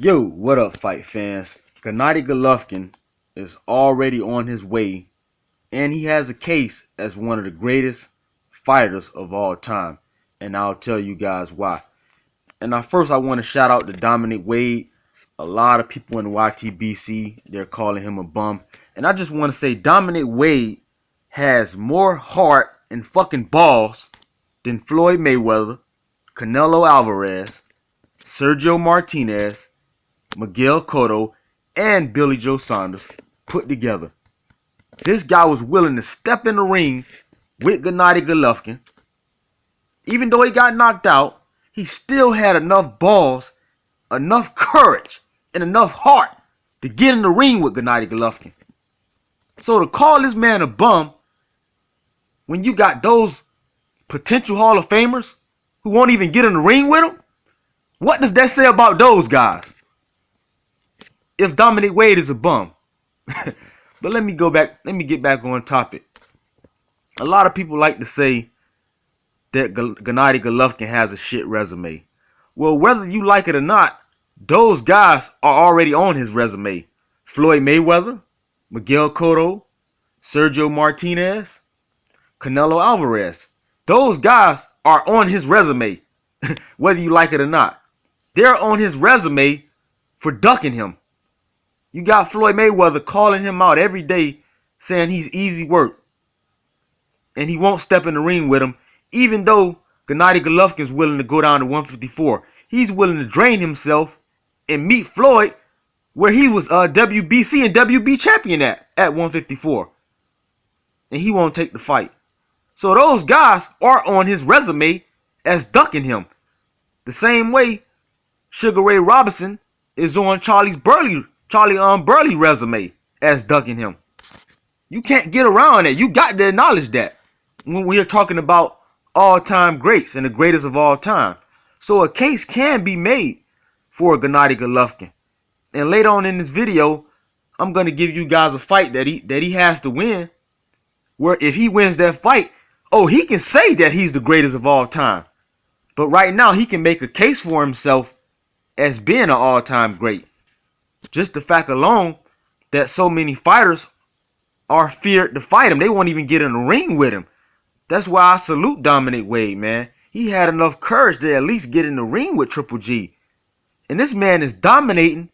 Yo, what up, fight fans? Gennady Golovkin is already on his way, and he has a case as one of the greatest fighters of all time. And I'll tell you guys why. And now first I want to shout out to Dominic Wade. A lot of people in YTBC, they're calling him a bum. And I just want to say Dominic Wade has more heart and fucking balls than Floyd Mayweather, Canelo Alvarez, Sergio Martinez, Miguel Cotto, and Billy Joe Saunders put together. This guy was willing to step in the ring with Gennady Golovkin. Even though he got knocked out, he still had enough balls, enough courage, and enough heart to get in the ring with Gennady Golovkin. So to call this man a bum when you got those potential Hall of Famers who won't even get in the ring with him, what does that say about those guys? If Dominic Wade is a bum. But let me get back on topic. A lot of people like to say that Gennady Golovkin has a shit resume. Well, whether you like it or not, those guys are already on his resume. Floyd Mayweather, Miguel Cotto, Sergio Martinez, Canelo Alvarez. Those guys are on his resume, whether you like it or not. They're on his resume for ducking him. You got Floyd Mayweather calling him out every day, saying he's easy work. And he won't step in the ring with him, even though Gennady Golovkin is willing to go down to 154. He's willing to drain himself and meet Floyd where he was WBC and WB champion at 154. And he won't take the fight. So those guys are on his resume as ducking him. The same way Sugar Ray Robinson is on Charlie Burley resume as ducking him. You can't get around that. You got to acknowledge that when we are talking about all-time greats and the greatest of all time. So a case can be made for Gennady Golovkin. And later on in this video, I'm going to give you guys a fight that he has to win, where if he wins that fight, oh, he can say that he's the greatest of all time. But right now, he can make a case for himself as being an all-time great. Just the fact alone that so many fighters are feared to fight him. They won't even get in the ring with him. That's why I salute Dominic Wade, man. He had enough courage to at least get in the ring with Triple G. And this man is dominating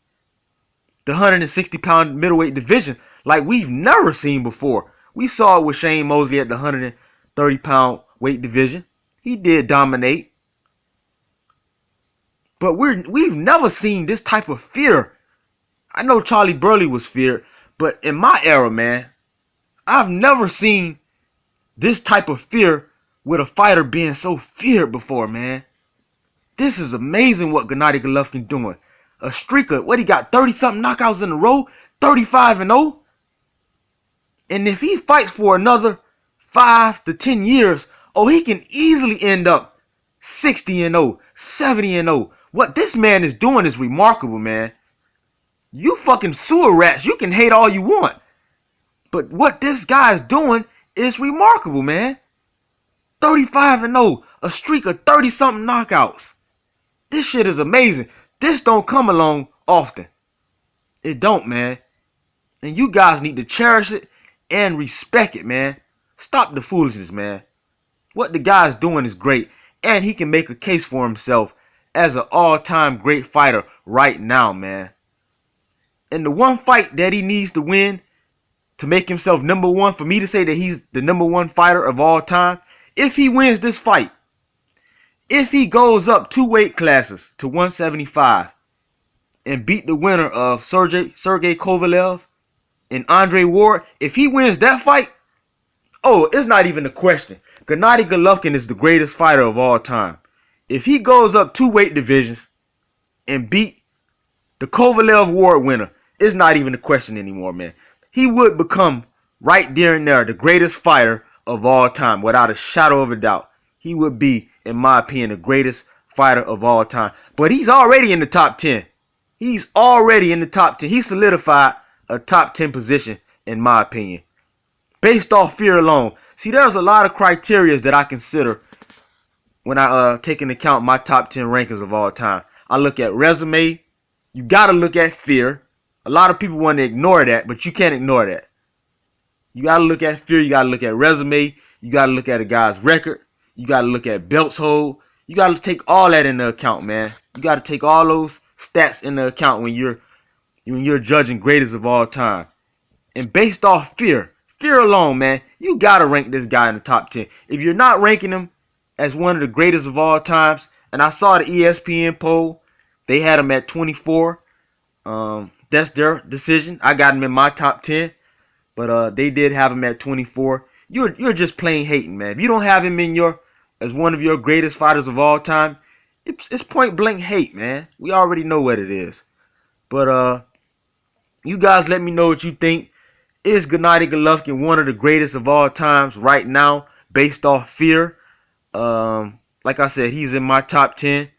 the 160-pound middleweight division like we've never seen before. We saw it with Shane Mosley at the 130-pound weight division. He did dominate. But we've never seen this type of fear. I know Charlie Burley was feared, but in my era, man, I've never seen this type of fear with a fighter being so feared before, man. This is amazing what Gennady Golovkin doing. A streak of, what he got, 30-something knockouts in a row, 35-0. And if he fights for another 5 to 10 years, oh, he can easily end up 60-0, 70-0. What this man is doing is remarkable, man. You fucking sewer rats, you can hate all you want. But what this guy is doing is remarkable, man. 35-0, a streak of 30-something knockouts. This shit is amazing. This don't come along often. It don't, man. And you guys need to cherish it and respect it, man. Stop the foolishness, man. What the guy is doing is great. And he can make a case for himself as an all-time great fighter right now, man. And the one fight that he needs to win to make himself number one, for me to say that he's the number one fighter of all time, if he wins this fight, if he goes up 2 weight classes to 175 and beat the winner of Sergey Kovalev and Andre Ward, if he wins that fight, oh, it's not even a question. Gennady Golovkin is the greatest fighter of all time. If he goes up 2 weight divisions and beat the Kovalev Ward winner, it's not even a question anymore, man. He would become right there and there the greatest fighter of all time, without a shadow of a doubt. He would be, in my opinion, the greatest fighter of all time. But he's already in the top 10. He's already in the top 10. He solidified a top 10 position, in my opinion, based off fear alone. See, there's a lot of criteria that I consider when I take into account my top 10 rankings of all time. I look at resume. You got to look at fear. A lot of people want to ignore that, but you can't ignore that. You got to look at fear. You got to look at resume. You got to look at a guy's record. You got to look at belts hold. You got to take all that into account, man. You got to take all those stats into account when you're judging greatest of all time. And based off fear alone, man, you got to rank this guy in the top 10. If you're not ranking him as one of the greatest of all times, and I saw the ESPN poll, they had him at 24. That's their decision. I got him in my top 10, but they did have him at 24. You're just plain hating, man. If you don't have him in as one of your greatest fighters of all time, it's point blank hate, man. We already know what it is. But you guys let me know what you think. Is Gennady Golovkin one of the greatest of all times right now based off fear? Like I said, he's in my top 10.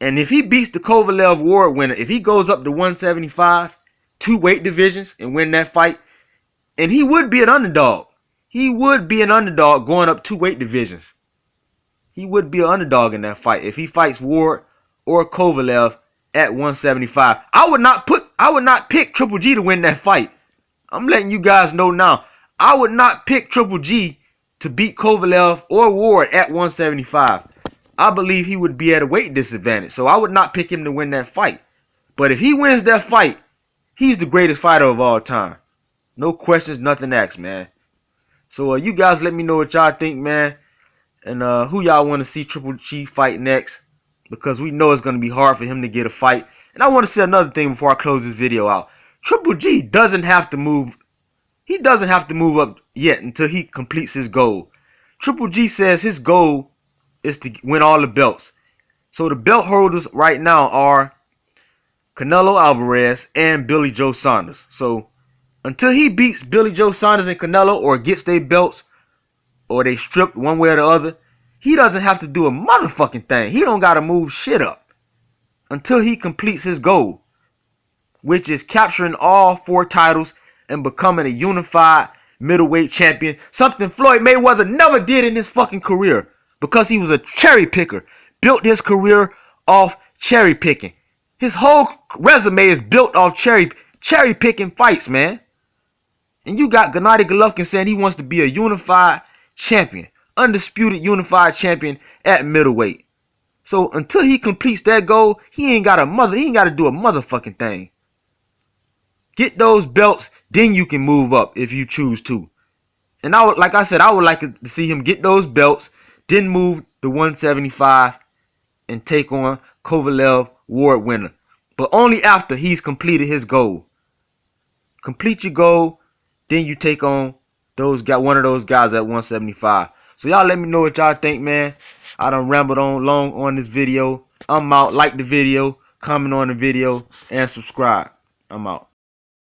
And if he beats the Kovalev award winner, if he goes up to 175, 2 weight divisions, and win that fight, and he would be an underdog. He would be an underdog going up 2 weight divisions. He would be an underdog in that fight if he fights Ward or Kovalev at 175. I would not pick Triple G to win that fight. I'm letting you guys know now. I would not pick Triple G to beat Kovalev or Ward at 175. I believe he would be at a weight disadvantage. So I would not pick him to win that fight. But if he wins that fight, he's the greatest fighter of all time. No questions, nothing asked, man. So you guys let me know what y'all think, man. And who y'all want to see Triple G fight next. Because we know it's going to be hard for him to get a fight. And I want to say another thing before I close this video out. Triple G doesn't have to move. He doesn't have to move up yet until he completes his goal. Triple G says his goal is to win all the belts. So the belt holders right now are Canelo Alvarez and Billy Joe Saunders. So until he beats Billy Joe Saunders and Canelo or gets their belts or they stripped one way or the other, he doesn't have to do a motherfucking thing. He don't got to move shit up until he completes his goal, which is capturing all 4 titles and becoming a unified middleweight champion. Something Floyd Mayweather never did in his fucking career because he was a cherry picker. Built his career off cherry picking. His whole resume is built off cherry picking fights, man. And you got Gennady Golovkin saying he wants to be a unified champion. Undisputed unified champion at middleweight. So until he completes that goal, he ain't got to do a motherfucking thing. Get those belts, then you can move up if you choose to. And I would like to see him get those belts, then move to 175 and take on Kovalev Ward winner. But only after he's completed his goal. Complete your goal, then you take on one of those guys at 175. So y'all let me know what y'all think, man. I done rambled on long on this video. I'm out. Like the video, comment on the video, and subscribe. I'm out.